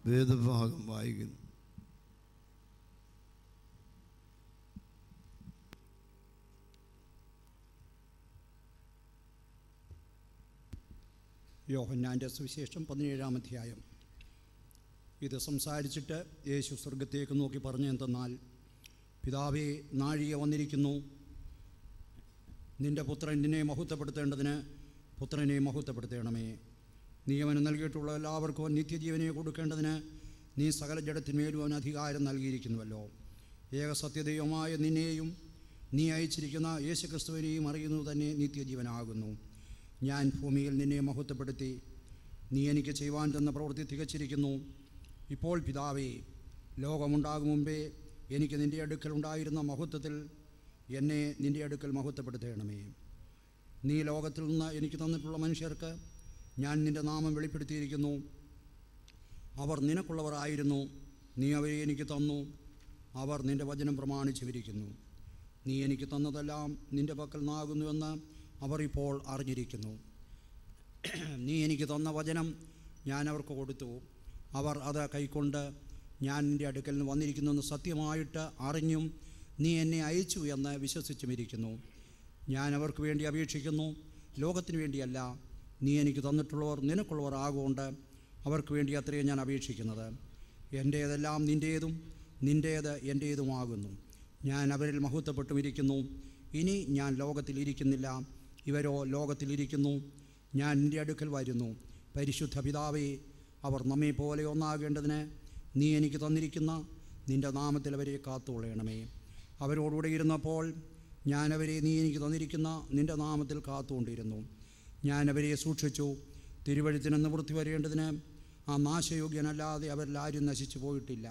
വേദഭാഗം വായിക്കുന്നു. യോഹന്നാൻ്റെ സുവിശേഷം 17-ാം അധ്യായം. ഇത് സംസാരിച്ചിട്ട് യേശു സ്വർഗത്തേക്ക് നോക്കി പറഞ്ഞെന്തെന്നാൽ, പിതാവേ, നാഴിക വന്നിരിക്കുന്നു. നിൻ്റെ പുത്രൻ നിന്നെ മഹത്വപ്പെടുത്തേണ്ടതിന് പുത്രനെ മഹത്വപ്പെടുത്തണമേ. നീ അവന് നൽകിയിട്ടുള്ള എല്ലാവർക്കും നിത്യജീവനെ കൊടുക്കേണ്ടതിന് നീ സകല ജഡത്തിന്മേലും അവന് അധികാരം നൽകിയിരിക്കുന്നുവല്ലോ. ഏകസത്യദൈവമായ നിന്നെയും നീ അയച്ചിരിക്കുന്ന യേശുക്രിസ്തുവിനെയും അറിയുന്നത് തന്നെ നിത്യജീവനാകുന്നു. ഞാൻ ഭൂമിയിൽ നിന്നെ മഹത്വപ്പെടുത്തി. നീ എനിക്ക് ചെയ്യുവാൻ തന്ന പ്രവൃത്തി തികച്ചിരിക്കുന്നു. ഇപ്പോൾ പിതാവേ, ലോകമുണ്ടാകും മുമ്പേ എനിക്ക് നിൻ്റെ അടുക്കൽ ഉണ്ടായിരുന്ന മഹത്വത്തിൽ എന്നെ നിൻ്റെ അടുക്കൽ മഹത്വപ്പെടുത്തണമേ. നീ ലോകത്തിൽ നിന്ന് എനിക്ക് തന്നിട്ടുള്ള മനുഷ്യർക്ക് ഞാൻ നിൻ്റെ നാമം വെളിപ്പെടുത്തിയിരിക്കുന്നു. അവർ നിനക്കുള്ളവർ ആയിരുന്നു. നീ അവരെ എനിക്ക് തന്നു. അവർ നിൻ്റെ വചനം പ്രമാണിച്ചിരിക്കുന്നു. നീ എനിക്ക് തന്നതെല്ലാം നിൻ്റെ പക്കൽ നിന്നാകുന്നുവെന്ന് അവർ ഇപ്പോൾ അറിഞ്ഞിരിക്കുന്നു. നീ എനിക്ക് തന്ന വചനം ഞാൻ അവർക്ക് കൊടുത്തു. അവർ അത് കൈക്കൊണ്ട് ഞാൻ നിൻ്റെ അടുക്കൽ നിന്ന് വന്നിരിക്കുന്നുവെന്ന് സത്യമായിട്ട് അറിഞ്ഞും നീ എന്നെ അയച്ചു എന്ന് വിശ്വസിച്ചുമിരിക്കുന്നു. ഞാൻ അവർക്ക് വേണ്ടി അപേക്ഷിക്കുന്നു, ലോകത്തിന് വേണ്ടിയല്ല. നീ എനിക്ക് തന്നിട്ടുള്ളവർ നിനക്കുള്ളവർ ആകൊണ്ട് അവർക്ക് വേണ്ടി അത്രയും ഞാൻ അപേക്ഷിക്കുന്നത്. എൻ്റേതെല്ലാം നിൻ്റേതും നിൻ്റേത് എൻ്റേതുമാകുന്നു. ഞാൻ അവരിൽ മഹത്വപ്പെട്ടുമിരിക്കുന്നു. ഇനി ഞാൻ ലോകത്തിലിരിക്കുന്നില്ല, ഇവരോ ലോകത്തിലിരിക്കുന്നു. ഞാൻ നിൻ്റെ അടുക്കൽ വരുന്നു. പരിശുദ്ധ പിതാവേ, അവർ നമ്മെപ്പോലെ ഒന്നാകേണ്ടതിന് നീ എനിക്ക് തന്നിരിക്കുന്ന നിൻ്റെ നാമത്തിൽ അവരെ കാത്തുകൊള്ളണമേ. അവരോടുകൂടെ ഇരുന്നപ്പോൾ ഞാൻ അവരെ നീ എനിക്ക് തന്നിരിക്കുന്ന നിൻ്റെ നാമത്തിൽ കാത്തുകൊണ്ടിരുന്നു. ഞാൻ അവരെ സൂക്ഷിച്ചു. തിരുവഴുത്തിന് നിവൃത്തി വരേണ്ടതിന് ആ നാശയോഗ്യനല്ലാതെ അവരിലാരും നശിച്ചു പോയിട്ടില്ല.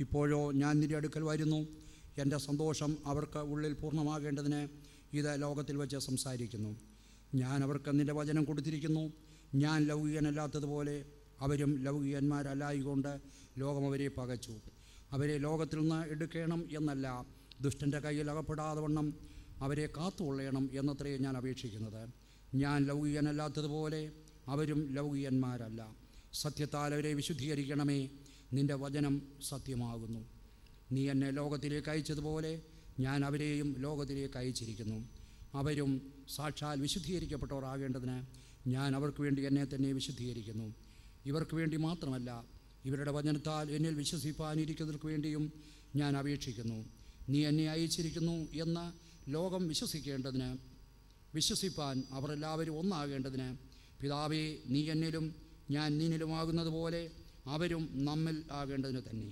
ഇപ്പോഴോ ഞാൻ നിൻ്റെ അടുക്കൽ വരുന്നു. എൻ്റെ സന്തോഷം അവർക്ക് ഉള്ളിൽ പൂർണ്ണമാകേണ്ടതിന് ഇത് ലോകത്തിൽ വെച്ച് സംസാരിക്കുന്നു. ഞാൻ അവർക്ക് നിൻ്റെ വചനം കൊടുത്തിരിക്കുന്നു. ഞാൻ ലൗകികനല്ലാത്തതുപോലെ അവരും ലൗകികന്മാരല്ലായിക്കൊണ്ട് ലോകം അവരെ പകച്ചു. അവരെ ലോകത്തിൽ നിന്ന് എടുക്കണം എന്നല്ല, ദുഷ്ടൻ്റെ കയ്യിൽ അകപ്പെടാതെ വണ്ണം അവരെ കാത്തുകൊള്ളണം എന്നത്രേ ഞാൻ അപേക്ഷിക്കുന്നത്. ഞാൻ ലൗകികനല്ലാത്തതുപോലെ അവരും ലൗകികന്മാരല്ല. സത്യത്താൽ അവരെ വിശുദ്ധീകരിക്കണമേ. നിൻ്റെ വചനം സത്യമാകുന്നു. നീ എന്നെ ലോകത്തിലേക്ക് അയച്ചതുപോലെ ഞാൻ അവരെയും ലോകത്തിലേക്ക് അയച്ചിരിക്കുന്നു. അവരും സാക്ഷാൽ വിശുദ്ധീകരിക്കപ്പെട്ടവർ ആകേണ്ടതിന് ഞാൻ അവർക്ക് വേണ്ടി എന്നെ തന്നെ വിശുദ്ധീകരിക്കുന്നു. ഇവർക്ക് വേണ്ടി മാത്രമല്ല, ഇവരുടെ വചനത്താൽ എന്നിൽ വിശ്വസിപ്പാനിരിക്കുന്നവർക്ക് വേണ്ടിയും ഞാൻ അപേക്ഷിക്കുന്നു. നീ എന്നെ അയച്ചിരിക്കുന്നു എന്ന് ലോകം വിശ്വസിക്കേണ്ടതിന്, വിശ്വസിപ്പാൻ അവർ എല്ലാവരും ഒന്നാകേണ്ടതിന്, പിതാവേ, നീ എന്നിലും ഞാൻ നിന്നിലുമാകുന്നത് പോലെ അവരും നമ്മിൽ ആകേണ്ടതിന് തന്നെ.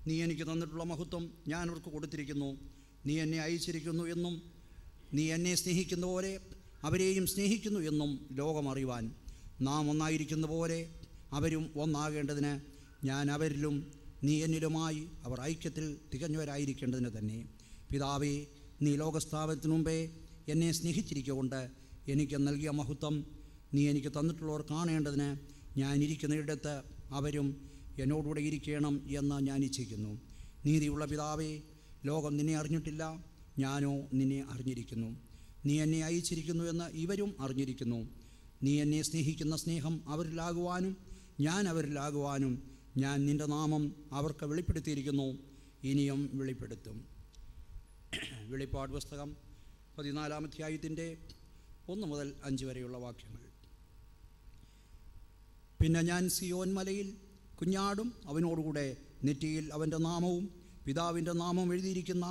നീ എനിക്ക് തന്നിട്ടുള്ള മഹത്വം ഞാൻ അവർക്ക് കൊടുത്തിരിക്കുന്നു. നീ എന്നെ അയച്ചിരിക്കുന്നു എന്നും നീ എന്നെ സ്നേഹിക്കുന്ന പോലെ അവരെയും സ്നേഹിക്കുന്നു എന്നും ലോകം അറിയുവാൻ, നാം ഒന്നായിരിക്കുന്ന പോലെ അവരും ഒന്നാകേണ്ടതിന് ഞാൻ അവരിലും നീ എന്നിലുമായി അവർ ഐക്യത്തിൽ തികഞ്ഞവരായിരിക്കേണ്ടതിന് തന്നെ. പിതാവേ, നീ ലോകസ്ഥാപനത്തിനു മുമ്പേ എന്നെ സ്നേഹിച്ചിരിക്കൊണ്ട് എനിക്ക് നൽകിയ മഹത്വം നീ എനിക്ക് തന്നിട്ടുള്ളവർ കാണേണ്ടതിന് ഞാൻ ഇരിക്കുന്നിടത്ത് അവരും എന്നോടുകൂടെ ഇരിക്കണം എന്ന് ഞാൻ ഇച്ഛിക്കുന്നു. നീതിയുള്ള പിതാവേ, ലോകം നിന്നെ അറിഞ്ഞിട്ടില്ല, ഞാനോ നിന്നെ അറിഞ്ഞിരിക്കുന്നു. നീ എന്നെ അയച്ചിരിക്കുന്നു എന്ന് ഇവരും അറിഞ്ഞിരിക്കുന്നു. നീ എന്നെ സ്നേഹിക്കുന്ന സ്നേഹം അവരിലാകുവാനും ഞാൻ അവരിലാകുവാനും ഞാൻ നിൻ്റെ നാമം അവർക്ക് വെളിപ്പെടുത്തിയിരിക്കുന്നു, ഇനിയും വെളിപ്പെടുത്തും. വെളിപ്പാട് പുസ്തകം 14-ാം അധ്യായത്തിൻ്റെ 1 മുതൽ 5 വരെയുള്ള വാക്യങ്ങൾ. പിന്നെ ഞാൻ സിയോൻ മലയിൽ കുഞ്ഞാടും അവനോടുകൂടെ നെറ്റിയിൽ അവൻ്റെ നാമവും പിതാവിൻ്റെ നാമവും എഴുതിയിരിക്കുന്ന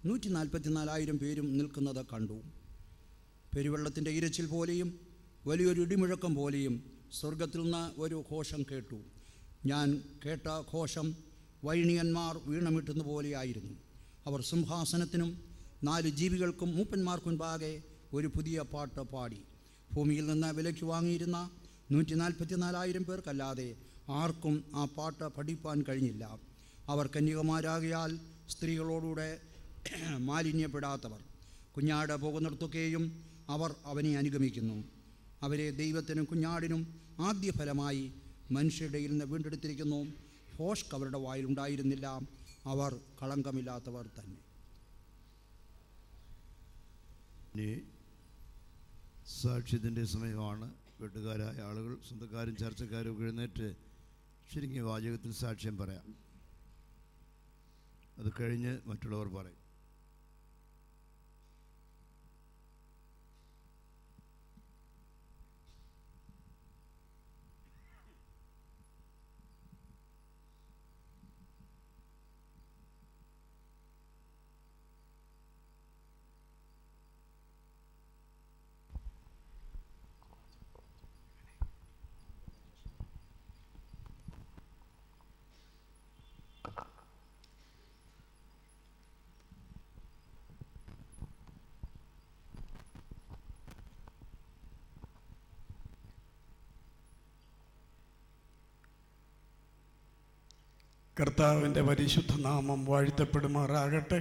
144,000 പേരും നിൽക്കുന്നത് കണ്ടു. പെരുവെള്ളത്തിൻ്റെ ഇരച്ചിൽ പോലെയും വലിയൊരു ഇടിമുഴക്കം പോലെയും സ്വർഗത്തിൽ നിന്ന് ഒരു ഘോഷം കേട്ടു. ഞാൻ കേട്ട ഘോഷം വൈണികന്മാർ വീണമിട്ടുന്ന പോലെയായിരുന്നു. അവർ സിംഹാസനത്തിനും 4 ജീവികൾക്കും മൂപ്പന്മാർക്കും മുൻപാകെ ഒരു പുതിയ പാട്ട് പാടി. ഭൂമിയിൽ നിന്ന് വിലയ്ക്ക് വാങ്ങിയിരുന്ന 144,000 പേർക്കല്ലാതെ ആർക്കും ആ പാട്ട് പഠിപ്പാൻ കഴിഞ്ഞില്ല. അവർ കന്യകമാരാകിയാൽ സ്ത്രീകളോടുകൂടെ മാലിന്യപ്പെടാത്തവർ. കുഞ്ഞാട് പോകുന്നിടത്തൊക്കെയും അവർ അവനെ അനുഗമിക്കുന്നു. അവരെ ദൈവത്തിനും കുഞ്ഞാടിനും ആദ്യഫലമായി മനുഷ്യരുടെ ഇടയിൽ നിന്ന് വീണ്ടെടുത്തിരിക്കുന്നു. ഭോഷ്ക് അവരുടെ വായിലുണ്ടായിരുന്നില്ല. അവർ കളങ്കമില്ലാത്തവർ തന്നെ. ഇനി സാക്ഷ്യത്തിൻ്റെ സമയമാണ്. വീട്ടുകാരായ ആളുകൾ, സ്വന്തക്കാരും ചർച്ചക്കാരും എഴുന്നേറ്റ് ചുരുങ്ങിയ വാചകത്തിൽ സാക്ഷ്യം പറയാം. അത് കഴിഞ്ഞ് മറ്റുള്ളവർ പറയും. കർത്താവിൻ്റെ പരിശുദ്ധ നാമം വാഴ്ത്തപ്പെടുമാറാകട്ടെ.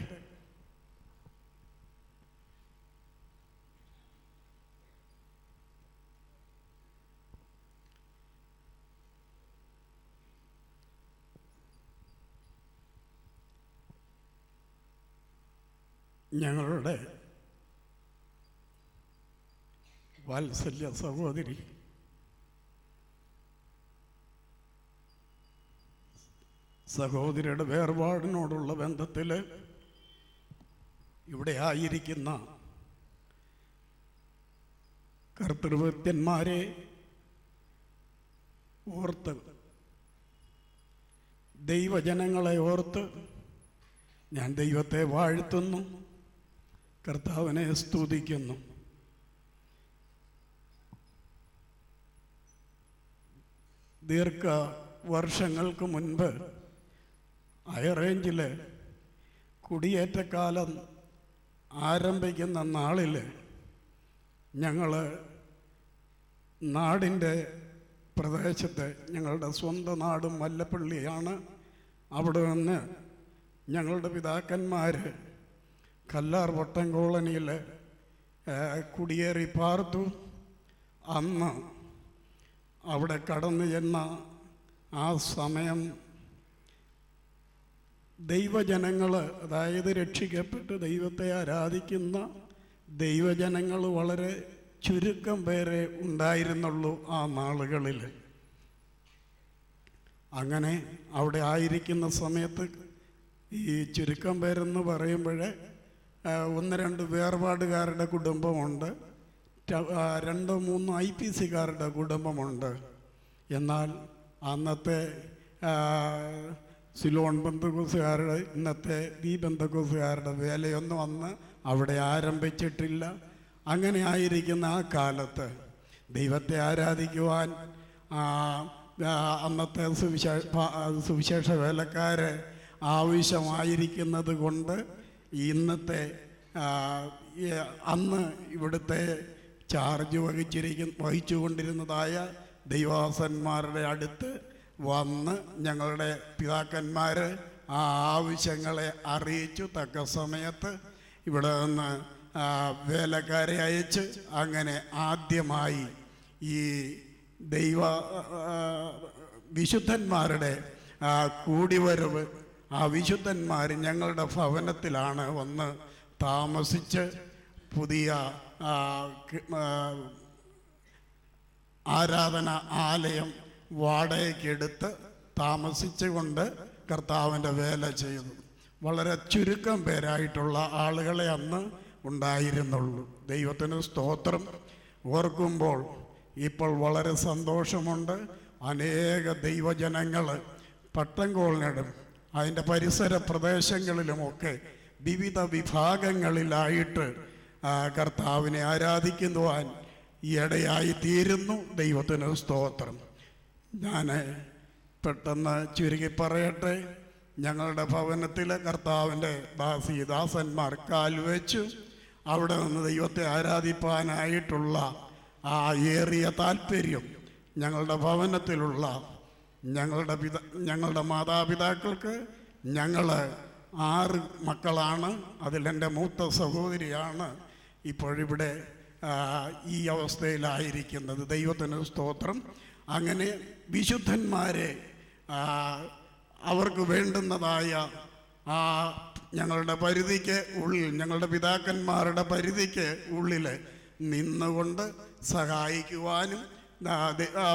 ഞങ്ങളുടെ വാത്സല്യ സഹോദരി സഹോദരിയുടെ വേർപാടിനോടുള്ള ബന്ധത്തിൽ ഇവിടെ ആയിരിക്കുന്ന കർത്തൃഭൃത്യന്മാരെ ഓർത്ത്, ദൈവജനങ്ങളെ ഓർത്ത് ഞാൻ ദൈവത്തെ വാഴ്ത്തുന്നു, കർത്താവിനെ സ്തുതിക്കുന്നു. ദീർഘ വർഷങ്ങൾക്ക് മുൻപ് ഹൈറേഞ്ചിൽ കുടിയേറ്റക്കാലം ആരംഭിക്കുന്ന നാളിൽ ഞങ്ങൾ നാടിൻ്റെ പ്രദേശത്ത്, ഞങ്ങളുടെ സ്വന്തം നാടും വല്ലപ്പള്ളിയാണ്, അവിടെ നിന്ന് ഞങ്ങളുടെ പിതാക്കന്മാർ കല്ലാർ വട്ടം കോളനിയിൽ കുടിയേറി പാർത്തു. അന്ന് അവിടെ കടന്നു ചെന്ന ആ സമയം ദൈവജനങ്ങൾ, അതായത് രക്ഷിക്കപ്പെട്ട് ദൈവത്തെ ആരാധിക്കുന്ന ദൈവജനങ്ങൾ വളരെ ചുരുക്കം പേരെ ഉണ്ടായിരുന്നുള്ളൂ ആ നാളുകളിൽ. അങ്ങനെ അവിടെ ആയിരിക്കുന്ന സമയത്ത് ഈ ചുരുക്കം പേരെന്ന് പറയുമ്പോൾ 1-2 വേർപാടുകാരുടെ കുടുംബമുണ്ട്, 2-3 IPCക്കാരുടെ കുടുംബമുണ്ട്. എന്നാൽ അന്നത്തെ സിലോൺ ബന്ധക്കോസുകാരുടെ, ഇന്നത്തെ ഈ ബന്ധക്കോസുകാരുടെ വേലയൊന്നും അന്ന് അവിടെ ആരംഭിച്ചിട്ടില്ല. അങ്ങനെ ആയിരിക്കുന്ന ആ കാലത്ത് ദൈവത്തെ ആരാധിക്കുവാൻ അന്നത്തെ സുവിശേഷ വേലക്കാരെ ആവശ്യമായിരിക്കുന്നത് കൊണ്ട് ഇന്നത്തെ അന്ന് ഇവിടുത്തെ ചാർജ് വഹിച്ചുകൊണ്ടിരുന്നതായ ദൈവദാസന്മാരുടെ അടുത്ത് വന്ന് ഞങ്ങളുടെ പിതാക്കന്മാർ ആ ആവശ്യങ്ങളെ അറിയിച്ചു. തക്ക സമയത്ത് ഇവിടെ നിന്ന് വേലക്കാരെ അയച്ച് അങ്ങനെ ആദ്യമായി ഈ ദൈവ വിശുദ്ധന്മാരുടെ കൂടിവരവ്, ആ വിശുദ്ധന്മാർ ഞങ്ങളുടെ ഭവനത്തിലാണ് വന്ന് താമസിച്ച് പുതിയ ആരാധന ആലയം വാടകയ്ക്കെടുത്ത് താമസിച്ചുകൊണ്ട് കർത്താവിൻ്റെ വേല ചെയ്തു. വളരെ ചുരുക്കം പേരായിട്ടുള്ള ആളുകളെ അന്ന് ഉണ്ടായിരുന്നുള്ളൂ. ദൈവത്തിന് സ്തോത്രം. ഓർക്കുമ്പോൾ ഇപ്പോൾ വളരെ സന്തോഷമുണ്ട്. അനേക ദൈവജനങ്ങൾ പട്ടംകോളിനും അതിൻ്റെ പരിസര പ്രദേശങ്ങളിലുമൊക്കെ വിവിധ വിഭാഗങ്ങളിലായിട്ട് കർത്താവിനെ ആരാധിക്കുവാൻ ഇടയായി തീരുന്നു. ദൈവത്തിന് സ്തോത്രം. ഞാൻ പെട്ടെന്ന് ചുരുക്കി പറയട്ടെ. ഞങ്ങളുടെ ഭവനത്തിൽ കർത്താവിൻ്റെ ദാസന്മാർ കാൽവെച്ചു. അവിടെ നിന്ന് ദൈവത്തെ ആരാധിപ്പാനായിട്ടുള്ള ആ ഏറിയ താല്പര്യം ഞങ്ങളുടെ ഭവനത്തിലുള്ള ഞങ്ങളുടെ മാതാപിതാക്കൾക്ക്, ഞങ്ങൾ 6 മക്കളാണ്. അതിലെൻ്റെ മൂത്ത സഹോദരിയാണ് ഇപ്പോഴിവിടെ ഈ അവസ്ഥയിലായിരിക്കുന്നത്. ദൈവത്തിന് സ്തോത്രം. അങ്ങനെ വിശുദ്ധന്മാരെ അവർക്ക് വേണ്ടുന്നതായ ആ ഞങ്ങളുടെ പരിധിക്ക് ഉള്ളിൽ, ഞങ്ങളുടെ പിതാക്കന്മാരുടെ പരിധിക്ക് ഉള്ളിൽ നിന്നുകൊണ്ട് സഹായിക്കുവാനും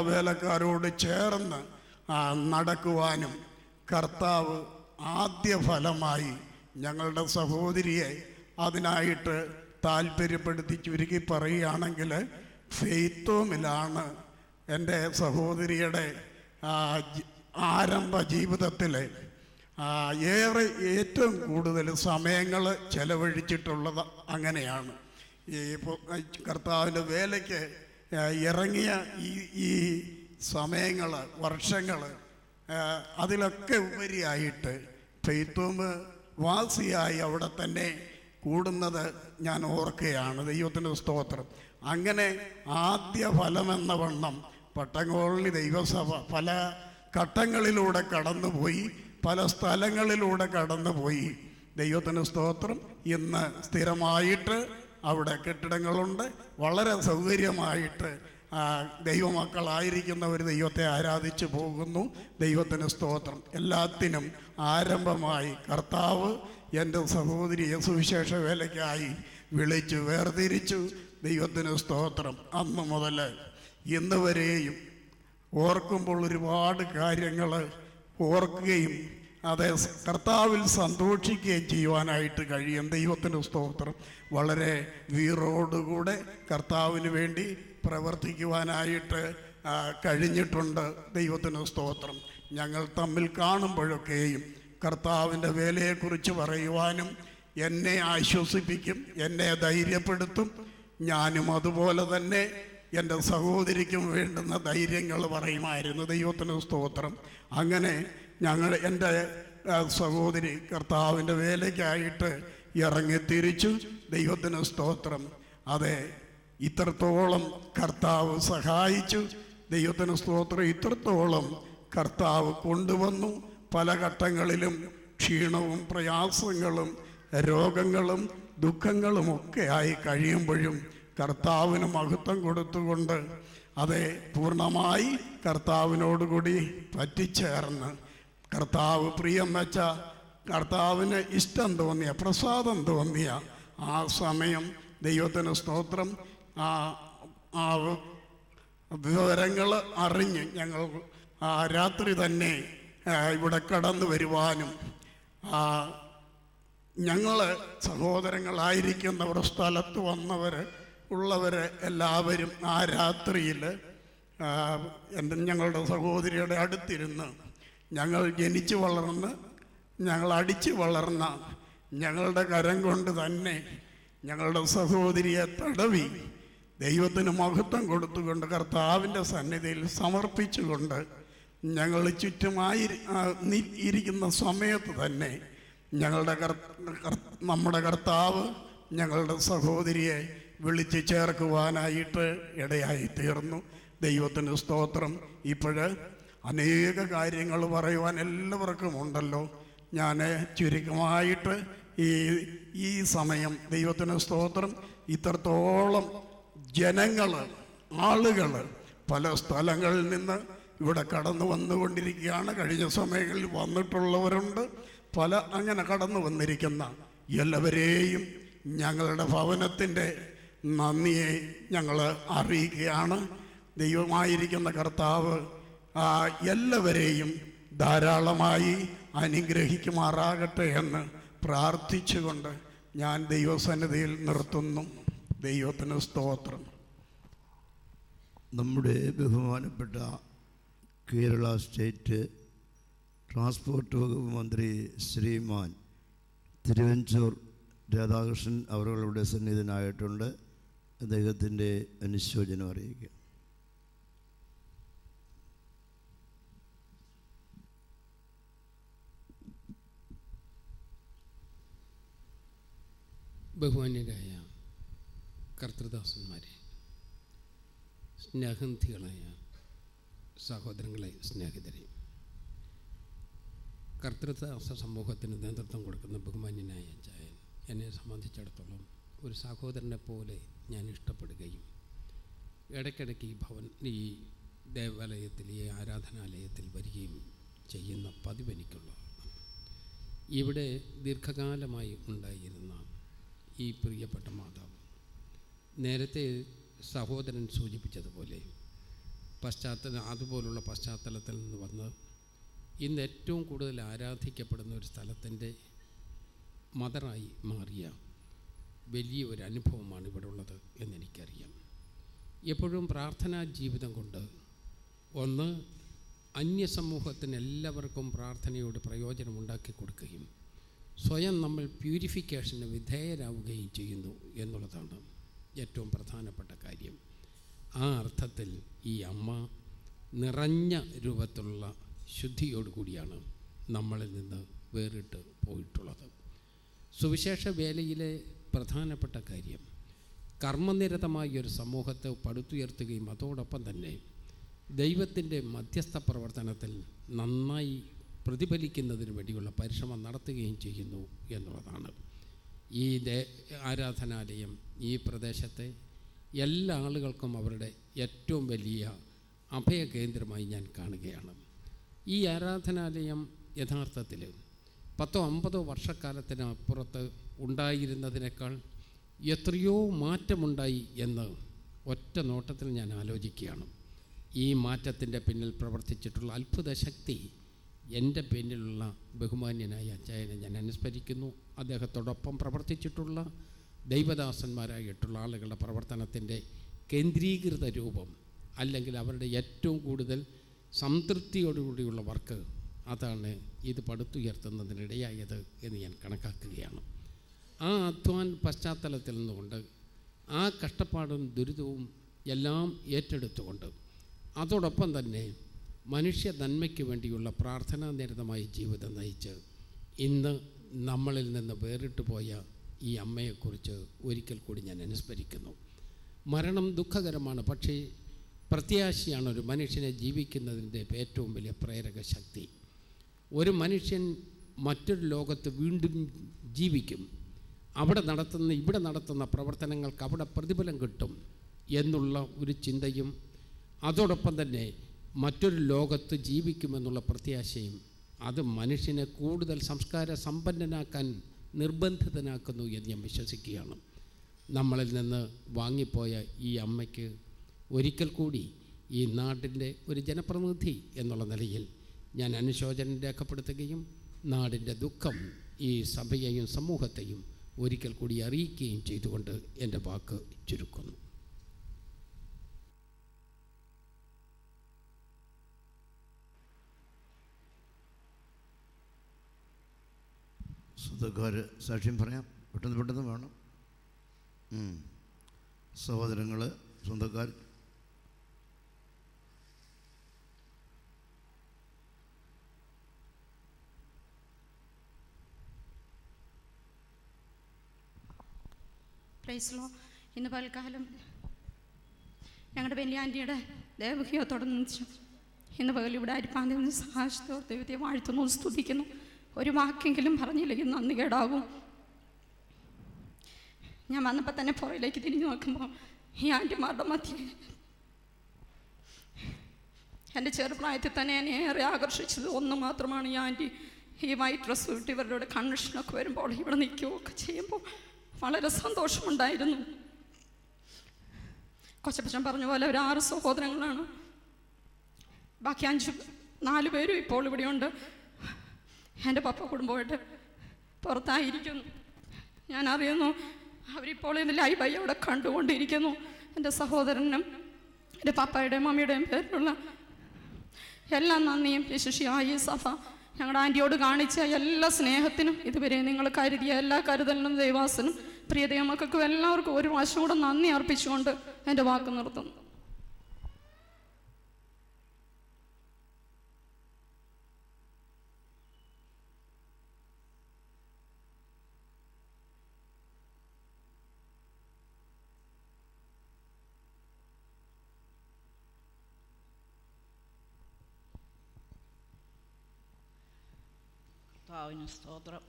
വേലക്കാരോട് ചേർന്ന് നടക്കുവാനും കർത്താവ് ആദ്യ ഫലമായി ഞങ്ങളുടെ സഹോദരിയെ അതിനായിട്ട് താല്പര്യപ്പെടുത്തി ചുരുക്കി പറയുകയാണെങ്കിൽ ഫെയ്ത്തോമിലാണ് എൻ്റെ സഹോദരിയുടെ ആരംഭ ജീവിതത്തിലെ ഏറ്റവും കൂടുതൽ സമയങ്ങൾ ചെലവഴിച്ചിട്ടുള്ളത് അങ്ങനെയാണ്. ഈ കർത്താവിൻ്റെ വേലയ്ക്ക് ഇറങ്ങിയ ഈ സമയങ്ങൾ, വർഷങ്ങൾ, അതിലൊക്കെ ഉപരിയായിട്ട് ഫെയ്ത്തോം വാസിയായി അവിടെ തന്നെ കൂടുന്നത് ഞാൻ ഓർക്കുകയാണ്. ദൈവത്തിൻ്റെ സ്തോത്രം. അങ്ങനെ ആദ്യ ഫലമെന്ന വണ്ണം പട്ടംകോളനി ദൈവസഭ പല ഘട്ടങ്ങളിലൂടെ കടന്നുപോയി, പല സ്ഥലങ്ങളിലൂടെ കടന്നുപോയി. ദൈവത്തിന് സ്തോത്രം. ഇന്ന് സ്ഥിരമായിട്ട് അവിടെ കെട്ടിടങ്ങളുണ്ട്. വളരെ സൗകര്യമായിട്ട് ദൈവമക്കളായിരിക്കുന്നവർ ദൈവത്തെ ആരാധിച്ചു പോകുന്നു. ദൈവത്തിന് സ്തോത്രം. എല്ലാത്തിനും ആരംഭമായി കർത്താവ് എൻ്റെ സഹോദരിയെ സുവിശേഷ വേലയ്ക്കായി വിളിച്ചു വേർതിരിച്ചു. ദൈവത്തിന് സ്തോത്രം. അന്ന് മുതൽ ഇന്ന് വരെയും ഓർക്കുമ്പോൾ ഒരുപാട് കാര്യങ്ങൾ ഓർക്കുകയും അത് കർത്താവിൽ സന്തോഷിക്കുകയും ചെയ്യുവാനായിട്ട് കഴിയും. ദൈവത്തിന് സ്തോത്രം. വളരെ വീറോടുകൂടെ കർത്താവിന് വേണ്ടി പ്രവർത്തിക്കുവാനായിട്ട് കഴിഞ്ഞിട്ടുണ്ട്. ദൈവത്തിന് സ്തോത്രം. ഞങ്ങൾ തമ്മിൽ കാണുമ്പോഴൊക്കെയും കർത്താവിൻ്റെ വേലയെക്കുറിച്ച് പറയുവാനും എന്നെ ആശ്വസിപ്പിക്കും, എന്നെ ധൈര്യപ്പെടുത്തും. ഞാനും അതുപോലെ തന്നെ എൻ്റെ സഹോദരിക്കും വേണ്ടുന്ന ധൈര്യങ്ങൾ പറയുമായിരുന്നു. ദൈവത്തിന് സ്തോത്രം. അങ്ങനെ എൻ്റെ സഹോദരി കർത്താവിൻ്റെ വേലയ്ക്കായിട്ട് ഇറങ്ങിത്തിരിച്ചു. ദൈവത്തിന് സ്തോത്രം. അതെ, ഇത്രത്തോളം കർത്താവ് സഹായിച്ചു. ദൈവത്തിന് സ്തോത്രം. ഇത്രത്തോളം കർത്താവ് കൊണ്ടുവന്നു. പല ഘട്ടങ്ങളിലും ക്ഷീണവും പ്രയാസങ്ങളും രോഗങ്ങളും ദുഃഖങ്ങളുമൊക്കെ ആയി കഴിയുമ്പോഴും കർത്താവിന് മഹത്വം കൊടുത്തുകൊണ്ട് അതെ പൂർണ്ണമായി കർത്താവിനോടുകൂടി പറ്റിച്ചേർന്ന് കർത്താവ് പ്രിയം വെച്ച, കർത്താവിന് ഇഷ്ടം തോന്നിയ, പ്രസാദം തോന്നിയ ആ സമയം ദൈവത്തിന് സ്തോത്രം ആ വിവരങ്ങൾ അറിഞ്ഞ് ഞങ്ങൾ രാത്രി തന്നെ ഇവിടെ കടന്നു വരുവാനും ഞങ്ങൾ സഹോദരങ്ങളായിരിക്കുന്നവർ, സ്ഥലത്ത് വന്നവർ ഉള്ളവർ എല്ലാവരും ആ രാത്രിയിൽ ഞങ്ങളുടെ സഹോദരിയുടെ അടുത്തിരുന്ന് ഞങ്ങൾ ജനിച്ചു വളർന്ന് ഞങ്ങൾ അടിച്ചു വളർന്ന ഞങ്ങളുടെ കരം കൊണ്ട് തന്നെ ഞങ്ങളുടെ സഹോദരിയെ തടവി ദൈവത്തിന് മഹത്വം കൊടുത്തുകൊണ്ട് കർത്താവിൻ്റെ സന്നിധിയിൽ സമർപ്പിച്ചുകൊണ്ട് ഞങ്ങൾ ചുറ്റുമായി ഇരിക്കുന്ന സമയത്ത് തന്നെ നമ്മുടെ കർത്താവ് ഞങ്ങളുടെ സഹോദരിയെ വിളിച്ച് ചേർക്കുവാനായിട്ട് ഇടയായി തീർന്നു. ദൈവത്തിന് സ്തോത്രം. ഇപ്പോഴ് അനേക കാര്യങ്ങൾ പറയുവാൻ എല്ലാവർക്കും ഉണ്ടല്ലോ. ഞാൻ ചുരുക്കമായിട്ട് ഈ സമയം ദൈവത്തിന് സ്തോത്രം ഇത്രത്തോളം ജനങ്ങൾ, ആളുകൾ പല സ്ഥലങ്ങളിൽ നിന്ന് ഇവിടെ കടന്നു വന്നുകൊണ്ടിരിക്കുകയാണ്. കഴിഞ്ഞ സമയങ്ങളിൽ വന്നിട്ടുള്ളവരുണ്ട്. പല അങ്ങനെ കടന്നു വന്നിരിക്കുന്ന എല്ലാവരെയും ഞങ്ങളുടെ ഭവനത്തിൻ്റെ നന്ദിയെ ഞങ്ങൾ അറിയിക്കുകയാണ്. ദൈവമായിരിക്കുന്ന കർത്താവ് എല്ലാവരെയും ധാരാളമായി അനുഗ്രഹിക്കുമാറാകട്ടെ എന്ന് പ്രാർത്ഥിച്ചുകൊണ്ട് ഞാൻ ദൈവസന്നിധിയിൽ നിർത്തുന്നു. ദൈവത്തിന് സ്തോത്രം. നമ്മുടെ ബഹുമാനപ്പെട്ട കേരള സ്റ്റേറ്റ് ട്രാൻസ്പോർട്ട് വകുപ്പ് മന്ത്രി ശ്രീമാൻ തിരുവഞ്ചൂർ രാധാകൃഷ്ണൻ അവരുടെ സന്നിധനായിട്ടുണ്ട്. അദ്ദേഹത്തിൻ്റെ അനുശോചനം അറിയിക്കുക. ബഹുമാന്യരായ കർത്തൃദാസന്മാരെ, സ്നേഹനിധികളായ സഹോദരങ്ങളെ, സ്നേഹിതരെ, കർത്തൃദാസ സമൂഹത്തിന് നേതൃത്വം കൊടുക്കുന്ന ബഹുമാന്യനായ ജയൻ, എന്നെ സംബന്ധിച്ചിടത്തോളം ഒരു സഹോദരനെ പോലെ ഞാൻ ഇഷ്ടപ്പെടുകയും ഇടയ്ക്കിടയ്ക്ക് ഈ ദേവാലയത്തിൽ, ഈ ആരാധനാലയത്തിൽ വരികയും ചെയ്യുന്ന പതിവ് എനിക്കുള്ളതാണ്. ഇവിടെ ദീർഘകാലമായി ഉണ്ടായിരുന്ന ഈ പ്രിയപ്പെട്ട മാതാവ്, നേരത്തെ സഹോദരൻ സൂചിപ്പിച്ചതുപോലെ അതുപോലുള്ള പശ്ചാത്തലത്തിൽ നിന്ന് വന്ന് ഇന്ന് ഏറ്റവും കൂടുതൽ ആരാധിക്കപ്പെടുന്ന ഒരു സ്ഥലത്തിൻ്റെ മദറായി മാറിയ വലിയ ഒരു അനുഭവമാണ് ഇവിടെ ഉള്ളത് എന്നെനിക്കറിയാം. എപ്പോഴും പ്രാർത്ഥനാ ജീവിതം കൊണ്ട് ഒന്ന് അന്യസമൂഹത്തിന് എല്ലാവർക്കും പ്രാർത്ഥനയോട് പ്രയോജനമുണ്ടാക്കി കൊടുക്കുകയും സ്വയം നമ്മൾ പ്യൂരിഫിക്കേഷന് വിധേയരാവുകയും ചെയ്യുന്നു എന്നുള്ളതാണ് ഏറ്റവും പ്രധാനപ്പെട്ട കാര്യം. ആ അർത്ഥത്തിൽ ഈ അമ്മ നിറഞ്ഞ രൂപത്തിലുള്ള ശുദ്ധിയോടുകൂടിയാണ് നമ്മളിൽ നിന്ന് വേറിട്ട് പോയിട്ടുള്ളത്. സുവിശേഷ വേലയിലെ പ്രധാനപ്പെട്ട കാര്യം കർമ്മനിരതമായ ഒരു സമൂഹത്തെ പടുത്തുയർത്തുകയും അതോടൊപ്പം തന്നെ ദൈവത്തിൻ്റെ മധ്യസ്ഥ പ്രവർത്തനത്തിൽ നന്നായി പ്രതിഫലിക്കുന്നതിന് വേണ്ടിയുള്ള പരിശ്രമം നടത്തുകയും ചെയ്യുന്നു എന്നുള്ളതാണ്. ഈ ആരാധനാലയം ഈ പ്രദേശത്തെ എല്ലാ ആളുകൾക്കും അവരുടെ ഏറ്റവും വലിയ അഭയകേന്ദ്രമായി ഞാൻ കാണുകയാണ്. ഈ ആരാധനാലയം യഥാർത്ഥത്തിൽ 10-50 വർഷക്കാലത്തിനപ്പുറത്ത് ഉണ്ടായിരുന്നതിനേക്കാൾ എത്രയോ മാറ്റമുണ്ടായി എന്ന് ഒറ്റ നോട്ടത്തിൽ ഞാൻ ആലോചിക്കുകയാണ്. ഈ മാറ്റത്തിൻ്റെ പിന്നിൽ പ്രവർത്തിച്ചിട്ടുള്ള അത്ഭുത ശക്തി എൻ്റെ പിന്നിലുള്ള ബഹുമാന്യനായ അച്ചായനെ ഞാൻ അനുസ്മരിക്കുന്നു. അദ്ദേഹത്തോടൊപ്പം പ്രവർത്തിച്ചിട്ടുള്ള ദൈവദാസന്മാരായിട്ടുള്ള ആളുകളുടെ പ്രവർത്തനത്തിൻ്റെ കേന്ദ്രീകൃത രൂപം, അല്ലെങ്കിൽ അവരുടെ ഏറ്റവും കൂടുതൽ സംതൃപ്തിയോടുകൂടിയുള്ള വർക്ക്, അതാണ് ഇത് പടുത്തുയർത്തുന്നതിനിടയായത് എന്ന് ഞാൻ കണക്കാക്കുകയാണ്. ആ അധ്വാന പശ്ചാത്തലത്തിൽ നിന്നുകൊണ്ട് ആ കഷ്ടപ്പാടും ദുരിതവും എല്ലാം ഏറ്റെടുത്തുകൊണ്ട് അതോടൊപ്പം തന്നെ മനുഷ്യ നന്മയ്ക്ക് വേണ്ടിയുള്ള പ്രാർത്ഥനാ നിരതമായ ജീവിതം നയിച്ച് ഇന്ന് നമ്മളിൽ നിന്ന് വേറിട്ട് പോയ ഈ അമ്മയെക്കുറിച്ച് ഒരിക്കൽ കൂടി ഞാൻ അനുസ്മരിക്കുന്നു. മരണം ദുഃഖകരമാണ്, പക്ഷേ പ്രത്യാശയാണ് ഒരു മനുഷ്യനെ ജീവിക്കുന്നതിൻ്റെ ഏറ്റവും വലിയ പ്രേരക ശക്തി. ഒരു മനുഷ്യൻ മറ്റൊരു ലോകത്ത് വീണ്ടും ജീവിക്കും, ഇവിടെ നടത്തുന്ന പ്രവർത്തനങ്ങൾക്ക് അവിടെ പ്രതിഫലം കിട്ടും എന്നുള്ള ഒരു ചിന്തയും അതോടൊപ്പം തന്നെ മറ്റൊരു ലോകത്ത് ജീവിക്കുമെന്നുള്ള പ്രത്യാശയും അത് മനുഷ്യനെ കൂടുതൽ സംസ്കാര സമ്പന്നനാക്കാൻ നിർബന്ധിതനാക്കുന്നു എന്ന് ഞാൻ വിശ്വസിക്കുകയാണ്. നമ്മളിൽ നിന്ന് വാങ്ങിപ്പോയ ഈ അമ്മയ്ക്ക് ഒരിക്കൽ കൂടി ഈ നാടിൻ്റെ ഒരു ജനപ്രതിനിധി എന്നുള്ള നിലയിൽ ഞാൻ അനുശോചനം രേഖപ്പെടുത്തുകയും നാടിൻ്റെ ദുഃഖം ഈ സഭയെയും സമൂഹത്തെയും ഒരിക്കൽ കൂടി അറിയിക്കുകയും ചെയ്തുകൊണ്ട് എൻ്റെ വാക്ക് ചുരുക്കുന്നു. സ്വന്തക്കാർ സാക്ഷ്യം പറയാം, പെട്ടെന്ന് വേണം. സഹോദരങ്ങൾ, സ്വന്തക്കാർ. പ്രൈസ്ലോ. ഇന്ന് പകൽക്കാലം ഞങ്ങളുടെ വലിയ ആൻറ്റിയുടെ ദേവഹിയോത്തോടെ നിന്നിച്ചു ഇന്ന് പകൽ ഇവിടെ അരിപ്പാന്തി സഹായിച്ചോ ദൈവത്തെ വാഴ്ത്തുന്നു, സ്തുതിക്കുന്നു. ഒരു വാക്കെങ്കിലും പറഞ്ഞില്ലെങ്കിൽ നന്ദി കേടാകും. ഞാൻ വന്നപ്പോൾ തന്നെ പുറയിലേക്ക് തിരിഞ്ഞു നോക്കുമ്പോൾ ഈ ആൻറ്റിമാരുടെ മധ്യേ എൻ്റെ ചെറുപ്രായത്തിൽ തന്നെ എന്നെ ഏറെ ആകർഷിച്ചത് ഒന്ന് മാത്രമാണ്. ഈ ആൻറ്റി ഈ വൈറ്റ് ഡ്രസ്സ് വിട്ട് ഇവരുടെ കൺവെൻഷനൊക്കെ വരുമ്പോൾ ഇവിടെ നിൽക്കുകയൊക്കെ ചെയ്യുമ്പോൾ വളരെ സന്തോഷമുണ്ടായിരുന്നു. കൊച്ചപ്പച്ചൻ പറഞ്ഞ പോലെ ഒരു 6 സഹോദരങ്ങളാണ്, ബാക്കി 4 പേരും ഇപ്പോൾ ഇവിടെയുണ്ട്. എൻ്റെ പപ്പ കുടുംബമായിട്ട് പുറത്തായിരിക്കുന്നു. ഞാൻ അറിയുന്നു അവരിപ്പോൾ ഇത് ലൈവായി അവിടെ കണ്ടുകൊണ്ടിരിക്കുന്നു. എൻ്റെ സഹോദരനും എൻ്റെ പപ്പയുടെയും മമ്മിയുടെയും പേരിലുള്ള എല്ലാ നന്ദിയും വിശേഷിയായി സഭ ഞങ്ങളുടെ ആൻറ്റിയോട് കാണിച്ച എല്ലാ സ്നേഹത്തിനും ഇതുവരെ നിങ്ങൾ കരുതിയ എല്ലാ കരുതലിനും ദൈവാസനും പ്രിയ ദൈവമക്കൾക്കും എല്ലാവർക്കും ഒരു പ്രാവശ്യം കൂടെ നന്ദി അർപ്പിച്ചുകൊണ്ട് എൻ്റെ വാക്ക് നിർത്തുന്നു. കർത്താവിന് സ്തോത്രം.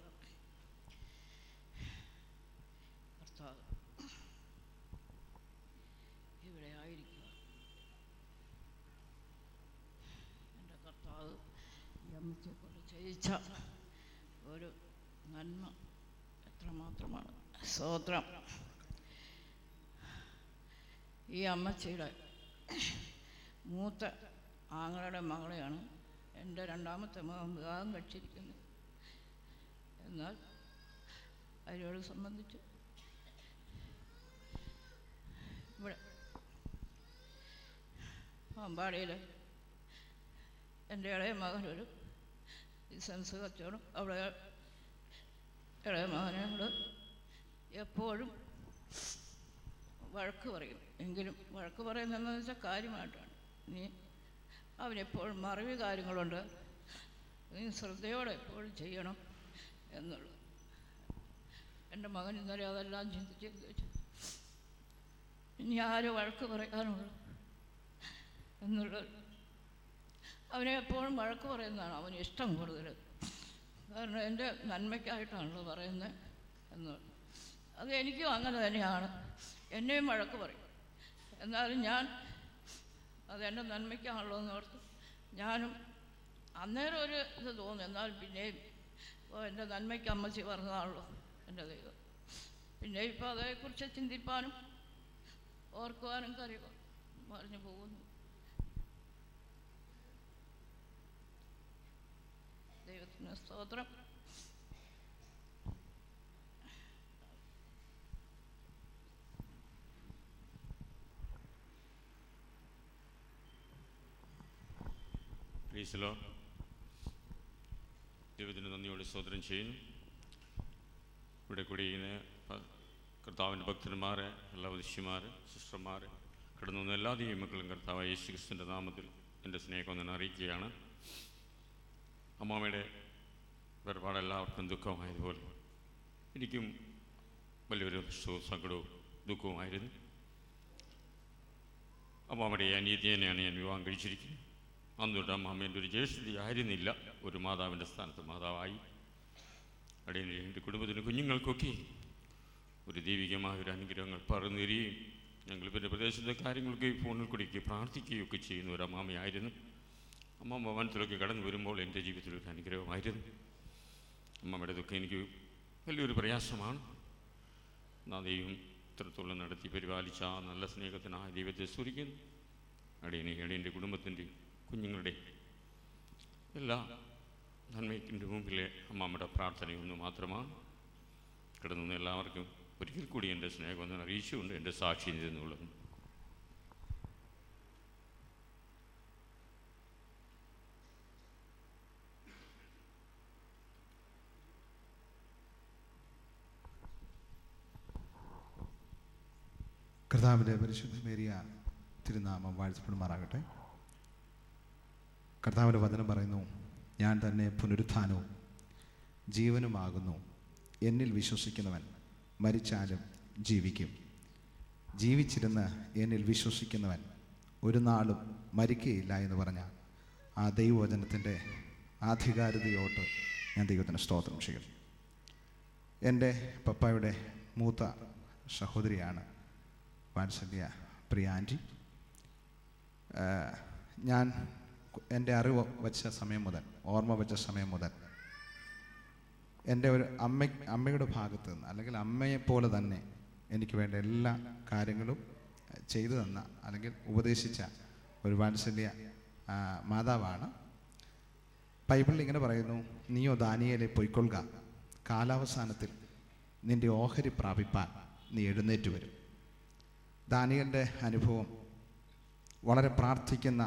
കർത്താവ് ഇവിടെ ആയിരിക്കുക. എൻ്റെ കർത്താവ് അമ്മച്ചെക്കൊണ്ട് ചെയ്യിച്ച ഒരു നന്മ എത്രമാത്രമാണ്. സ്തോത്രം. ഈ അമ്മച്ചിയുടെ മൂത്ത ആങ്ങളുടെ മകളെയാണ് എൻ്റെ രണ്ടാമത്തെ മകൻ വിവാഹം കഴിച്ചിരിക്കുന്നത്. എന്നാൽ അതിനോട് സംബന്ധിച്ച് ഇവിടെ പാമ്പാടിയിൽ എൻ്റെ ഇളയ മകനൊരു ബിസിനസ് കച്ചവടം. അവിടെ ഇളയ മകനോട് എപ്പോഴും വഴക്ക് പറയും. എങ്കിലും വഴക്ക് പറയുന്നതെന്ന് വെച്ചാൽ കാര്യമായിട്ടാണ്. നീ അവനെപ്പോഴും മറിവ് കാര്യങ്ങളുണ്ട്, നീ ശ്രദ്ധയോടെ എപ്പോഴും ചെയ്യണം എന്നുള്ളത്. എൻ്റെ മകൻ ഇന്നലെ അതെല്ലാം ചിന്തിച്ച് ഇനി ആരും വഴക്ക് പറയാനുള്ളൂ എന്നുള്ളത്. അവനെ എപ്പോഴും വഴക്ക് പറയുന്നതാണ് അവന് ഇഷ്ടം കൂടുതൽ. കാരണം എൻ്റെ നന്മയ്ക്കായിട്ടാണല്ലോ പറയുന്നത് എന്നുള്ളത്. അത് എനിക്കും അങ്ങനെ തന്നെയാണ്. എന്നെയും വഴക്ക് പറയും. എന്നാലും ഞാൻ അതെൻ്റെ നന്മയ്ക്കാണല്ലോ എന്ന് ഓർത്ത് ഞാനും അന്നേരം ഒരു ഇത് തോന്നും. എന്നാൽ പിന്നെയും എൻ്റെ നന്മയ്ക്ക് അമ്മച്ചി പറഞ്ഞതാണല്ലോ എൻ്റെ ദൈവം. പിന്നെ ഇപ്പോൾ അതേക്കുറിച്ച് ചിന്തിപ്പാനും ഓർക്കുവാനും കഴിയുക പറഞ്ഞു പോകുന്നു. ദൈവത്തിന് സ്തോത്രം. പ്രീസലോ ദൈവത്തിന് നന്ദിയോടെ സ്തോത്രം ചെയ്യുന്നു. ഇവിടെ കൂടിയിരിക്കുന്ന കർത്താവിൻ്റെ ഭക്തന്മാർ, എല്ലാ ശിഷ്യന്മാർ, സിസ്റ്റർമാർ, കടന്നു വന്ന എല്ലാ ദൈവമക്കളും കർത്താവായ യേശു ക്രിസ്തുവിൻ്റെ നാമത്തിൽ എൻ്റെ സ്നേഹം അറിയിക്കുകയാണ്. അമ്മാമ്മയുടെ വേർപാട് എല്ലാവർക്കും ദുഃഖമായതുപോലെ എനിക്കും വലിയൊരു സങ്കടവും ദുഃഖവുമായിരുന്നു. അമ്മാമ്മയുടെ അനിയത്തിയെയാണ് ഞാൻ വിവാഹം കഴിച്ചിരിക്കുന്നത്. അന്നുകൊണ്ട് അമ്മാമ്മേൻ്റെ ഒരു ജ്യേഷ്ഠതി ആയിരുന്നില്ല, ഒരു മാതാവിൻ്റെ സ്ഥാനത്ത് മാതാവായി. അടിയൻ്റെ എൻ്റെ കുടുംബത്തിൻ്റെ കുഞ്ഞുങ്ങൾക്കൊക്കെ ഒരു ദൈവികമായ ഒരു അനുഗ്രഹങ്ങൾ പറന്നിരിയും ഞങ്ങൾ പിന്നെ പ്രദേശത്തെ കാര്യങ്ങൾക്ക് ഫോണിൽ കൂടിയൊക്കെ പ്രാർത്ഥിക്കുകയൊക്കെ ചെയ്യുന്ന ഒരു അമ്മാമ്മയായിരുന്നു. അമ്മാമ്മ ഭവനത്തിലൊക്കെ കടന്നു വരുമ്പോൾ എൻ്റെ ജീവിതത്തിലൊരു അനുഗ്രഹമായിരുന്നു. അമ്മമ്മയുടെ ദുഃഖം എനിക്ക് വലിയൊരു പ്രയാസമാണ്. ദൈവം ഇത്രത്തോളം നടത്തി പരിപാലിച്ച ആ നല്ല സ്നേഹത്തിനായ ദൈവത്തെ സ്തുതിക്കുന്നു. അടിയൻ്റെ കുടുംബത്തിൻ്റെ കുഞ്ഞുങ്ങളുടെ എല്ലാ നന്മയ്ക്കിൻ്റെ മുമ്പിലെ അമ്മാമ്മയുടെ പ്രാർത്ഥനയൊന്നു മാത്രമാണ്. കിടന്നു എല്ലാവർക്കും ഒരിക്കൽ കൂടി എൻ്റെ സ്നേഹം അറിയിച്ചുകൊണ്ട് എൻ്റെ സാക്ഷി നിന്നുള്ളത്. കർത്താവിൻ്റെ പരിശുദ്ധമേറിയ തിരുനാമം വാഴ്ത്തപ്പെടുമാറാകട്ടെ. കർത്താവിൻ്റെ വചനം പറയുന്നു, ഞാൻ തന്നെ പുനരുത്ഥാനവും ജീവനുമാകുന്നു. എന്നിൽ വിശ്വസിക്കുന്നവൻ മരിച്ചാലും ജീവിക്കും. ജീവിച്ചിരുന്ന് എന്നിൽ വിശ്വസിക്കുന്നവൻ ഒരു നാളും മരിക്കുകയില്ല എന്ന് പറഞ്ഞ ആ ദൈവവചനത്തിൻ്റെ ആധികാരികതയോട്ട് ഞാൻ ദൈവത്തിന് സ്തോത്രം ചെയ്യുന്നു. എൻ്റെ പപ്പായുടെ മൂത്ത സഹോദരിയാണ് വാത്സല്യ പ്രിയ ആൻറ്റി. ഞാൻ എൻ്റെ അറിവ് വെച്ച സമയം മുതൽ, ഓർമ്മ വെച്ച സമയം മുതൽ എൻ്റെ ഒരു അമ്മയുടെ ഭാഗത്ത് നിന്ന്, അല്ലെങ്കിൽ അമ്മയെപ്പോലെ തന്നെ എനിക്ക് വേണ്ട എല്ലാ കാര്യങ്ങളും ചെയ്തു തന്ന അല്ലെങ്കിൽ ഉപദേശിച്ച ഒരു വാത്സല്യ മാതാവാണ്. ബൈബിളിൽ ഇങ്ങനെ പറയുന്നു, നീയോ ദാനിയേലെ പൊയ്ക്കൊള്ളുക, കാലാവസാനത്തിൽ നിൻ്റെ ഓഹരി പ്രാപിപ്പാൻ നീ എഴുന്നേറ്റ് വരും. ദാനിയേലിൻ്റെ അനുഭവം വളരെ പ്രാർത്ഥിക്കുന്ന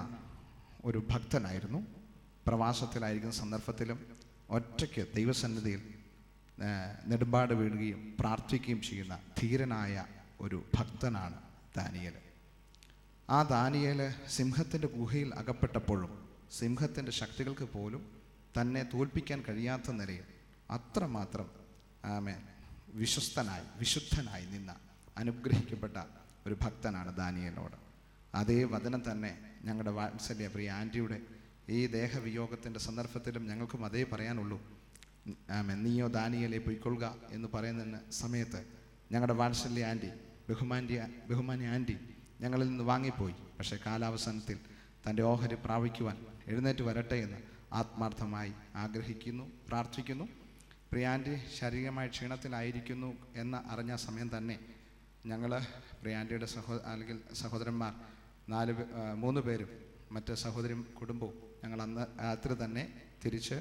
ഒരു ഭക്തനായിരുന്നു. പ്രവാസത്തിലായിരിക്കുന്ന സന്ദർഭത്തിലും ഒറ്റയ്ക്ക് ദൈവസന്നിധിയിൽ നെടുമ്പാട് വീഴുകയും പ്രാർത്ഥിക്കുകയും ചെയ്യുന്ന ധീരനായ ഒരു ഭക്തനാണ് ദാനിയേൽ. ആ ദാനിയേൽ സിംഹത്തിൻ്റെ ഗുഹയിൽ അകപ്പെട്ടപ്പോഴും സിംഹത്തിൻ്റെ ശക്തികൾക്ക് പോലും തന്നെ തോൽപ്പിക്കാൻ കഴിയാത്ത നിലയിൽ അത്രമാത്രം വിശുദ്ധനായി നിന്ന അനുഗ്രഹിക്കപ്പെട്ട ഒരു ഭക്തനാണ് ദാനിയേലിനോട്. അതേ വചനം തന്നെ ഞങ്ങളുടെ വാത്സല്യ പ്രിയ ആൻറ്റിയുടെ ഈ ദേഹവിയോഗത്തിൻ്റെ സന്ദർഭത്തിലും ഞങ്ങൾക്കും അതേ പറയാനുള്ളൂ. നീയോ ദാനിയേലെ പൊയ്ക്കൊള്ളുക എന്ന് പറയുന്ന സമയത്ത് ഞങ്ങളുടെ വാത്സല്യ ആൻറ്റി, ബഹുമാന്യ ആൻറ്റി ഞങ്ങളിൽ നിന്ന് വാങ്ങിപ്പോയി. പക്ഷേ കാലാവസാനത്തിൽ തൻ്റെ ഓഹരി പ്രാപിക്കുവാൻ എഴുന്നേറ്റ് വരട്ടെ എന്ന് ആത്മാർത്ഥമായി ആഗ്രഹിക്കുന്നു, പ്രാർത്ഥിക്കുന്നു. പ്രിയ ആൻറ്റി ശാരീരികമായ ക്ഷീണത്തിലായിരിക്കുന്നു എന്ന് അറിഞ്ഞ സമയം തന്നെ ഞങ്ങൾ പ്രിയ ആൻറ്റിയുടെ അല്ലെങ്കിൽ സഹോദരന്മാർ 3 പേരും മറ്റ് സഹോദരി കുടുംബവും ഞങ്ങൾ അന്ന് രാത്രി തന്നെ തിരിച്ച്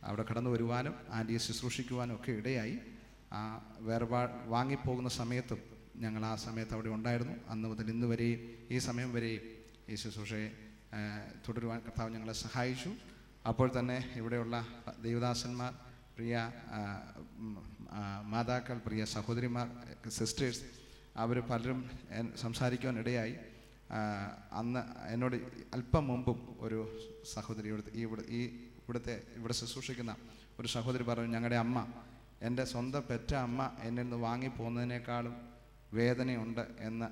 അവിടെ കടന്നു വരുവാനും ആൻറ്റിയെ ശുശ്രൂഷിക്കുവാനും ഒക്കെ ഇടയായി. വാങ്ങിപ്പോകുന്ന സമയത്തും ഞങ്ങൾ ആ സമയത്ത് അവിടെ ഉണ്ടായിരുന്നു. അന്ന് മുതൽ ഇന്ന് വരെയും ഈ സമയം വരെയും ഈ ശുശ്രൂഷയെ തുടരുവാൻ കർത്താവ് ഞങ്ങളെ സഹായിച്ചു. അപ്പോൾ തന്നെ ഇവിടെയുള്ള ദൈവദാസന്മാർ, പ്രിയ മാതാക്കൾ, പ്രിയ സഹോദരിമാർ, സിസ്റ്റേഴ്സ്, അവർ പലരും സംസാരിക്കുവാൻ ഇടയായി. അന്ന് എന്നോട് അല്പം മുമ്പും ഒരു സഹോദരി ഇവിടെ ശുശ്രൂഷിക്കുന്ന ഒരു സഹോദരി പറഞ്ഞു, ഞങ്ങളുടെ അമ്മ, എൻ്റെ സ്വന്തം പെറ്റ അമ്മ എന്നിൽ നിന്ന് വാങ്ങിപ്പോകുന്നതിനേക്കാളും വേദനയുണ്ട് എന്ന്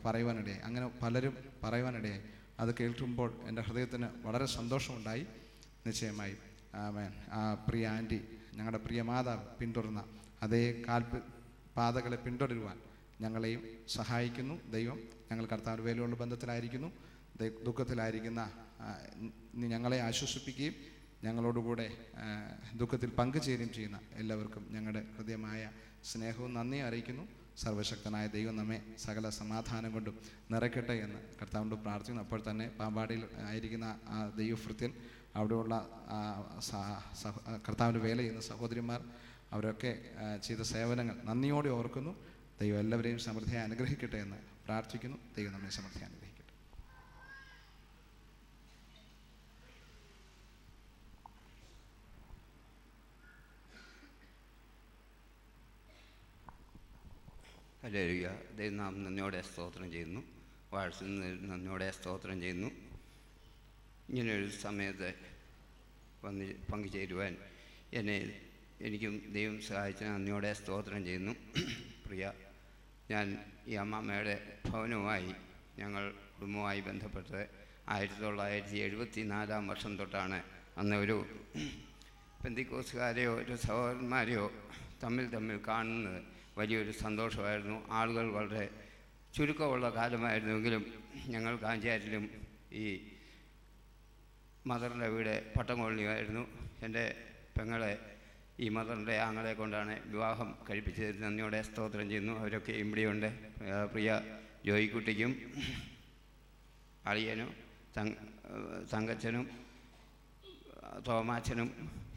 പറയുവാനിടയായി. അങ്ങനെ പലരും പറയുവാനിടയായി. അത് കേൾക്കുമ്പോൾ എൻ്റെ ഹൃദയത്തിന് വളരെ സന്തോഷമുണ്ടായി. നിശ്ചയമായും പ്രിയ ആൻറ്റി, ഞങ്ങളുടെ പ്രിയ മാതാവ് പിന്തുടർന്ന അതേ പാതകളെ പിന്തുടരുവാൻ ഞങ്ങളെയും സഹായിക്കുന്നു ദൈവം. ഞങ്ങൾ കർത്താവിൻ്റെ വേലയുള്ള ബന്ധത്തിലായിരിക്കുന്നു. ദുഃഖത്തിലായിരിക്കുന്ന ഞങ്ങളെ ആശ്വസിപ്പിക്കുകയും ഞങ്ങളോടുകൂടെ ദുഃഖത്തിൽ പങ്കുചേരുകയും ചെയ്യുന്ന എല്ലാവർക്കും ഞങ്ങളുടെ ഹൃദയമായ സ്നേഹവും നന്ദിയും അറിയിക്കുന്നു. സർവശക്തനായ ദൈവം നമ്മെ സകല സമാധാനം കൊണ്ടും നിറയ്ക്കട്ടെ എന്ന് കർത്താവിനോട് പ്രാർത്ഥിക്കുന്നു. അപ്പോൾ തന്നെ പാമ്പാടിയിൽ ആയിരിക്കുന്ന ആ ദൈവഭൃത്യൻ, അവിടെയുള്ള കർത്താവിൻ്റെ വേല ചെയ്യുന്ന സഹോദരിമാർ, അവരൊക്കെ ചെയ്ത സേവനങ്ങൾ നന്ദിയോടെ ഓർക്കുന്നു. ദൈവം എല്ലാവരെയും സമൃദ്ധിയായി അനുഗ്രഹിക്കട്ടെ എന്ന് പ്രാർത്ഥിക്കുന്നു. ദൈവം നമ്മെ സമൃദ്ധിയായി അനുഗ്രഹിക്കട്ടെ. ഹല്ലേലൂയ. ദൈവനാം നന്ദിയോടെ സ്തോത്രം ചെയ്യുന്നു. വാഴ്ച നന്ദിയോടെ സ്തോത്രം ചെയ്യുന്നു. ഇങ്ങനെയൊരു സമയത്ത് വന്ന് പങ്കുചേരുവാൻ എനിക്കും ദൈവം സഹായിച്ച നന്ദിയോടെ സ്തോത്രം ചെയ്യുന്നു. പ്രിയ, ഞാൻ ഈ അമ്മാമ്മയുടെ ഭവനവുമായി ഞങ്ങൾ കുടുംബവുമായി ബന്ധപ്പെട്ട് 1974 വർഷം തൊട്ടാണ് അന്ന് ഒരു പെന്തിക്കോസുകാരെയോ ഒരു സഹോദരന്മാരെയോ തമ്മിൽ കാണുന്നത് വലിയൊരു സന്തോഷമായിരുന്നു. ആളുകൾ വളരെ ചുരുക്കമുള്ള കാലമായിരുന്നുവെങ്കിലും ഞങ്ങൾ കാഞ്ചാരിലും ഈ മദറിൻ്റെ വീട് പട്ടംകൊള്ളിയായിരുന്നു. എൻ്റെ പെങ്ങളെ ഈ മദറിൻ്റെ ആങ്ങളെ കൊണ്ടാണ് വിവാഹം കഴിപ്പിച്ചത്. നന്ദിയോടെ സ്തോത്രം ചെയ്യുന്നു. അവരൊക്കെ ഇവിടെയുണ്ട്. പ്രിയ ജോയിക്കുട്ടിക്കും അളിയനും തങ്കച്ചനും തോമാച്ചനും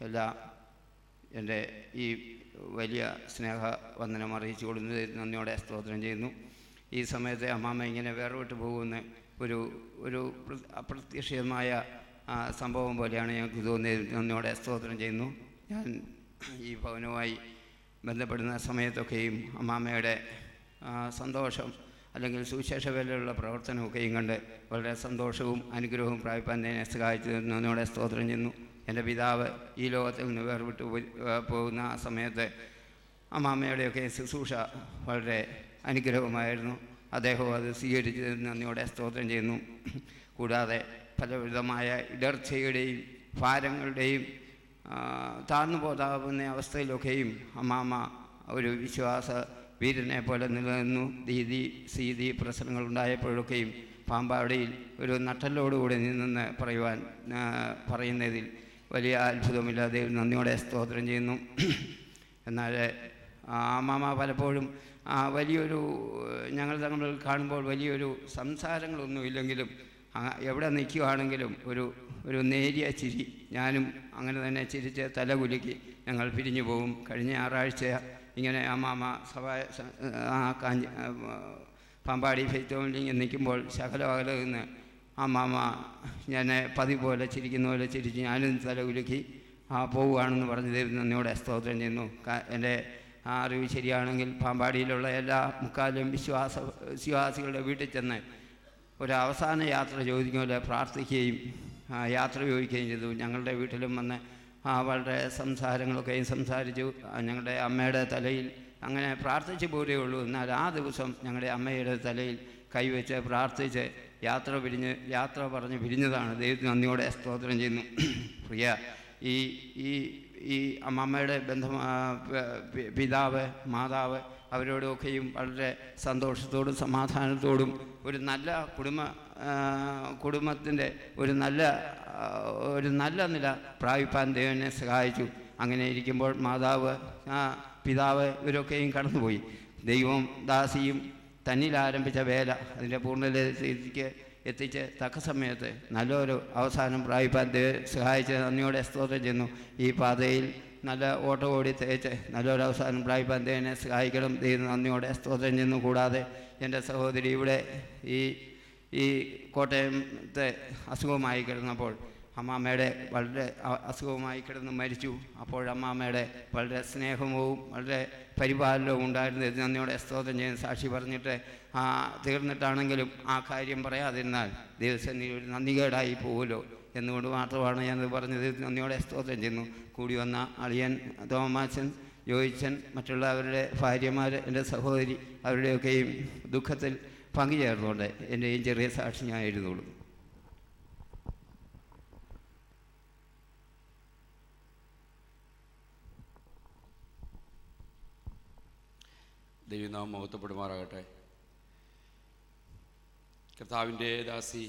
എല്ലാം എൻ്റെ ഈ വലിയ സ്നേഹവന്ദനം അറിയിച്ചു കൊടുക്കുന്നത് നന്ദിയോടെ സ്തോത്രം ചെയ്യുന്നു. ഈ സമയത്ത് അമ്മാമ്മ ഇങ്ങനെ വേർവിട്ട് പോകുന്ന ഒരു അപ്രത്യക്ഷിതമായ സംഭവം പോലെയാണ് ഞങ്ങൾക്ക് തോന്നിയത്. നന്ദിയോടെ സ്തോത്രം ചെയ്യുന്നു. ഞാൻ ഈ ഭവനവുമായി ബന്ധപ്പെടുന്ന സമയത്തൊക്കെയും അമ്മാമ്മയുടെ സന്തോഷം അല്ലെങ്കിൽ സുവിശേഷ വേലയിലുള്ള പ്രവർത്തനമൊക്കെയും കണ്ട് വളരെ സന്തോഷവും അനുഗ്രഹവും പ്രാപിപ്പാൻ എന്നെ സഹായിച്ചു. നന്ദിയോടെ സ്തോത്രം ചെയ്യുന്നു. എൻ്റെ പിതാവ് ഈ ലോകത്തിൽ നിന്ന് വേർവിട്ട് പോകുന്ന ആ സമയത്ത് അമ്മാമ്മയുടെയൊക്കെ ശുശ്രൂഷ വളരെ അനുഗ്രഹമായിരുന്നു. അദ്ദേഹവും അത് സ്വീകരിച്ച് നന്ദിയോടെ സ്തോത്രം ചെയ്യുന്നു. കൂടാതെ പലവിധമായ ഇടർച്ചയുടെയും ഭാരങ്ങളുടെയും താഴ്ന്നു പോതാവുന്ന അവസ്ഥയിലൊക്കെയും അമ്മാമ്മ ഒരു വിശ്വാസ വീരനെ പോലെ നിലനിന്നു. സീതി പ്രശ്നങ്ങളുണ്ടായപ്പോഴൊക്കെയും പാമ്പാടിയിൽ ഒരു നട്ടലോടുകൂടി നിന്ന് പറയുന്നതിൽ വലിയ അത്ഭുതമില്ലാതെ നന്ദിയോടെ സ്തോത്രം ചെയ്യുന്നു. എന്നാൽ അമ്മാമ്മ പലപ്പോഴും വലിയൊരു ഞങ്ങൾ തമ്മിൽ കാണുമ്പോൾ വലിയൊരു സംസാരങ്ങളൊന്നുമില്ലെങ്കിലും എവിടെ നിൽക്കുകയാണെങ്കിലും ഒരു നേരിയ ചിരി, ഞാനും അങ്ങനെ തന്നെ ചിരിച്ച് തലകുലുക്കി ഞങ്ങൾ പിരിഞ്ഞു പോകും. കഴിഞ്ഞ ഞായറാഴ്ച ഇങ്ങനെ അമ്മാമ്മ പാമ്പാടി ഫെയ്ത്തോളിൽ നിൽക്കുമ്പോൾ ശകലം നിന്ന് അമ്മാമ്മ ഞാൻ പതിവ് പോലെ ചിരിക്കുന്ന പോലെ ചിരിച്ച് ഞാനും തലകുലുക്കി പോവുകയാണെന്ന് പറഞ്ഞ് ദൈവം നന്ദിയോടെ സ്തോത്രം ചെയ്യുന്നു. എൻ്റെ അറിവ് ശരിയാണെങ്കിൽ പാമ്പാടിയിലുള്ള എല്ലാ മുക്കാലും വിശ്വാസികളുടെ വീട്ടിൽ ചെന്ന് ഒരു അവസാന യാത്ര ചോദിക്കുമ്പോൾ പ്രാർത്ഥിക്കുകയും യാത്ര ചോദിക്കുകയും ചെയ്തു. ഞങ്ങളുടെ വീട്ടിലും വന്ന് വളരെ സംസാരങ്ങളൊക്കെയും സംസാരിച്ചു. ഞങ്ങളുടെ അമ്മയുടെ തലയിൽ അങ്ങനെ പ്രാർത്ഥിച്ചു പോരേ ഉള്ളൂ. എന്നാൽ ആ ദിവസം ഞങ്ങളുടെ അമ്മയുടെ തലയിൽ കൈവച്ച് പ്രാർത്ഥിച്ച് യാത്ര പറഞ്ഞ് പിരിഞ്ഞതാണ്. ദൈവത്തിന് നന്ദിയോടെ സ്തോത്രം ചെയ്യുന്നു. പ്രിയ, ഈ അമ്മമ്മയുടെ പിതാവ് മാതാവ് അവരോടൊക്കെയും വളരെ സന്തോഷത്തോടും സമാധാനത്തോടും ഒരു നല്ല കുടുംബത്തിൻ്റെ ഒരു നല്ല നില പ്രാപിപ്പാൻ ദൈവനെ സഹായിച്ചു. അങ്ങനെ ഇരിക്കുമ്പോൾ മാതാവ് പിതാവ് ഇവരൊക്കെയും കടന്നുപോയി. ദൈവവും ദാസിയും തന്നിൽ ആരംഭിച്ച വേല അതിൻ്റെ പൂർണ്ണതയിലേക്ക് എത്തിച്ച് തക്ക സമയത്ത് നല്ലൊരു അവസാനം പ്രാപിപ്പാൻ സഹായിച്ച് നന്ദിയോടെ സ്തോത്രം ചെയ്യുന്നു. ഈ പാതയിൽ നല്ല ഓട്ടം ഓടി തേച്ച് നല്ലൊരു അവസാനം പ്രാപിപ്പാൻ ദൈവനെ സഹായിക്കണം. ദൈവം നന്ദിയോടെ സ്തോത്രം ചെയ്യുന്നു. കൂടാതെ എൻ്റെ സഹോദരി ഇവിടെ ഈ കോട്ടയത്തെ അസുഖമായി കിടന്നപ്പോൾ അമ്മാമ്മയുടെ വളരെ അസുഖമായി കിടന്ന് മരിച്ചു. അപ്പോൾ അമ്മാമ്മയുടെ വളരെ സ്നേഹവും വളരെ പരിപാലനവും ഉണ്ടായിരുന്നു. നന്ദിയോടെ സ്തോത്രം ചെയ്യുന്ന സാക്ഷി പറഞ്ഞിട്ട് തീർന്നിട്ടാണെങ്കിലും ആ കാര്യം പറയാതിരുന്നാൽ ദൈവസന്നിധി ഒരു നന്ദികേടായി പോകുമല്ലോ എന്നുകൊണ്ട് മാത്രമാണ് ഞാനത് പറഞ്ഞത്. നന്ദിയോടെ സ്തോത്രം ചെയ്യുന്നു. കൂടി വന്ന അളിയൻ തോമാച്ചൻ, ജോയിച്ചൻ, മറ്റുള്ള അവരുടെ ഭാര്യമാർ, എൻ്റെ സഹോദരി, അവരുടെയൊക്കെയും ദുഃഖത്തിൽ പങ്കുചേർന്നുകൊണ്ട് എൻ്റെയും ചെറിയ സാക്ഷി ഞാൻ എഴുതുള്ളൂ. ദൈവനാമം മഹത്വപ്പെടുമാറാകട്ടെ. കർത്താവിൻ്റെ ദാസി